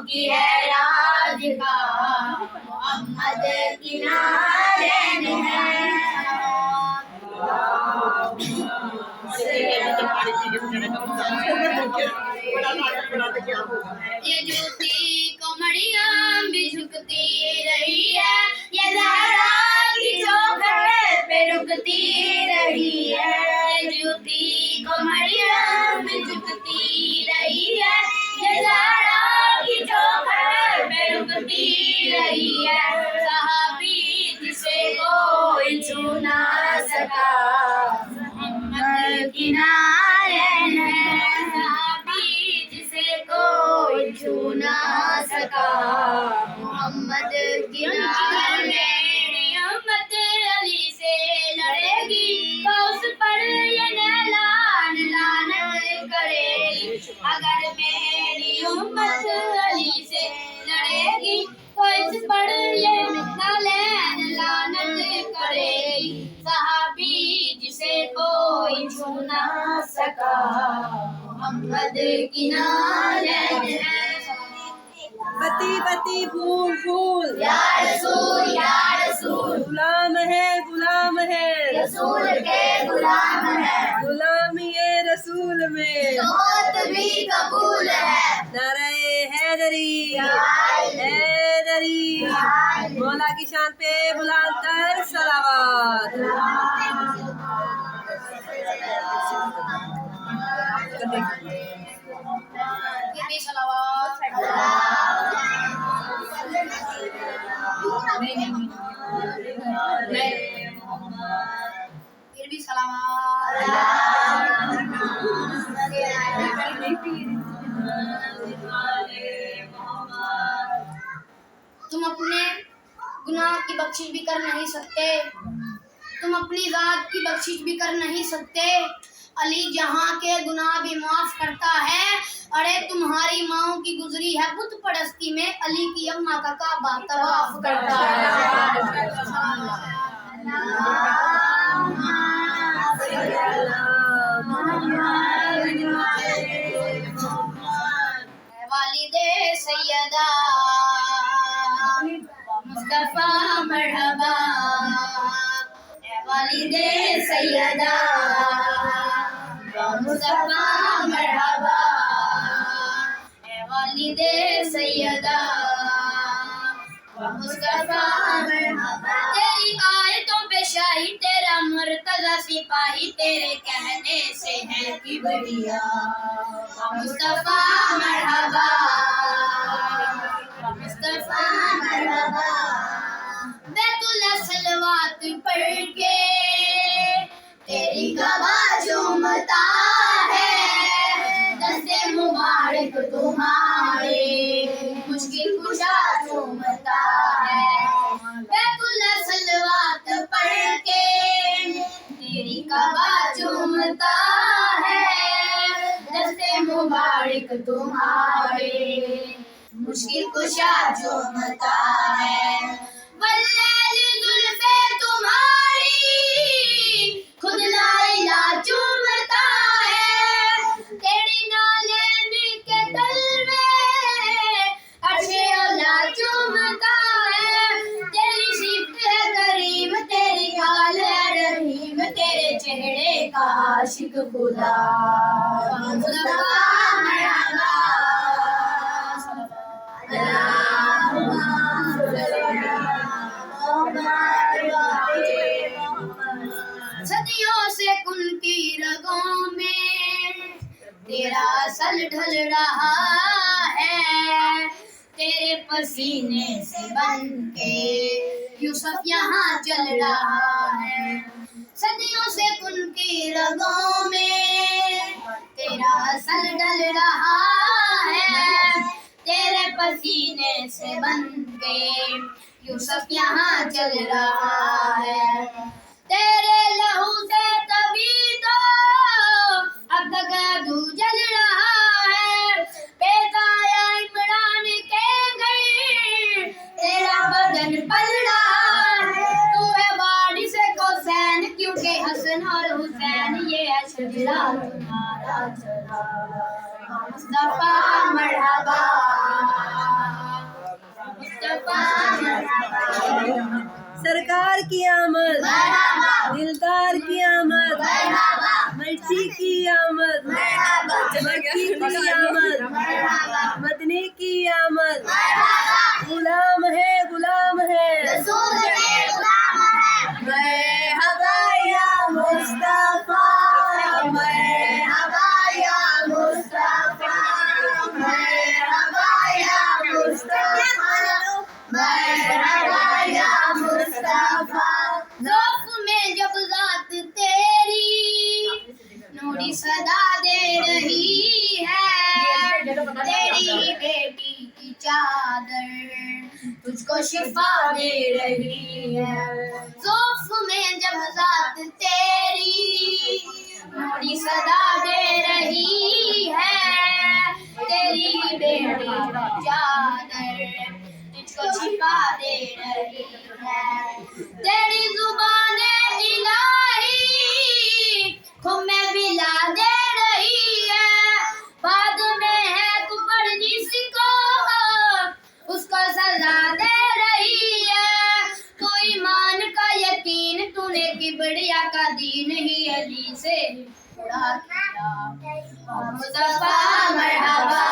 की है राधिका, मोहम्मद की नाज़ेन है। ये जूती कमरिया भी झुकती रही है, ये ज़हरा की चौखट पे रुकती रही है। ये जूती कमरिया भी झुकती रही है, ये ज़हरा की चौखट पे रुकती रही है। सहाबी जिसे कोई छू ना सका, मोहम्मद की नाज़ेन है। सहाबी जिसे कोई छू ना सका, मोहम्मद की नाज़ेन है। मेरी उम्मत अली से लड़ेगी, तो उस पर ये नेलान लानत करेगी। अगर मेरी उम्मत अली से लड़ेगी, तो इस पर ये नेलान लानत करेगी। सहाबी जिसे कोई छू ना सका, मोहम्मद की नाज़ेन है। बती बती फूल फूल, या रसूल गुलाम है रसूल के गुलाम है, गुलामी ये रसूल में मौत भी कबूल है। नारे हैदरी मौला की शान पे बुलंद कर सलावत। फिर भी सलावत। तुम अपने गुनाह की बख्शिश भी कर नहीं सकते, तुम अपनी जात की बख्शिश भी कर नहीं सकते। अली जहाँ के गुनाह भी माफ करता है। अरे तुम्हारी माओ की गुजरी है बुत परस्ती में, अली की अम्मा का काबा तवाफ करता है। वालिदे सैयदा मुस्तफा मरहबा, वालिदे सैयदा मुस्तफा मरहबा, वालिदे सैयदा मुस्तफा मरहबा। तेरी आयतों पे शाही तेरा मुर्तज़ा सिपाही, तेरे कहने से है कि बढ़िया मुस्तफा मरहबा, मुस्तफा मरहबा। बैतुल सलवात पढ़ के तेरी गवा झूमता है, दस्ते मुबारक तुम्हारे मुश्किल कुशा झूमता है। बैतुल सलवात पढ़ के तेरी गवा झूमता है, दस्ते मुबारक तुम्हारे मुश्किल कुशा झूमता है। वल्लैल जुल्फे तुम्हारी खुद लाइला चूमता है, तेरी नालेनी के तल में अर्शे औला चूमता है। तेरी सिफ्त है करीम, तेरी हाल है रहीम, तेरे चेहरे का आशिक खुदा मुस्तफा मरहबा। सदियों से कुन की रगों में तेरा असल ढल रहा है, तेरे पसीने से बन के यूसुफ यहाँ चल रहा है। सदियों से कुन की रगों में तेरा असल ढल रहा है, तेरे पसीने से बन के यूसुफ यहाँ चल रहा है। तेरे लहू से तभी तो अब तक दू जल रहा है, बेताया इमरान के घर तेरा बदन पल रहा है। तू है वारिस हुसैन क्योंकि हसन और हुसैन ये है शजरा तुम्हारा चला मुस्तफा मरहबा। सरकार की आमद, दिलदार की आमद, मर्ची की आमद, मक्की की आमद, मदनी की आमद, गुलाम है मरहबा या मुस्तफा, मरहबा या मुस्तफा, मरहबा या मुस्तफा, मरहबा या मुस्तफा। ज़ौफ़ में जब ज़ात तेरी नूरी सदा दे रही है, तेरी बेटी की चादर तुझको शिफा दे रही है। ज़ौफ़ में जब ज़ात तेरी नूरी सदा दे रही है, तेरी बेटी की चादर तुझको शिफा दे रही है। तेरी जुबाने इलाही खुम्मे बिला दे रही है, बाद में है कुफर जिसको उसको सजा दे रही है। तू ईमान का यकीन तूने किबरिया का दीन ही अली से उड़ा किया। मुस्तफा मरहबा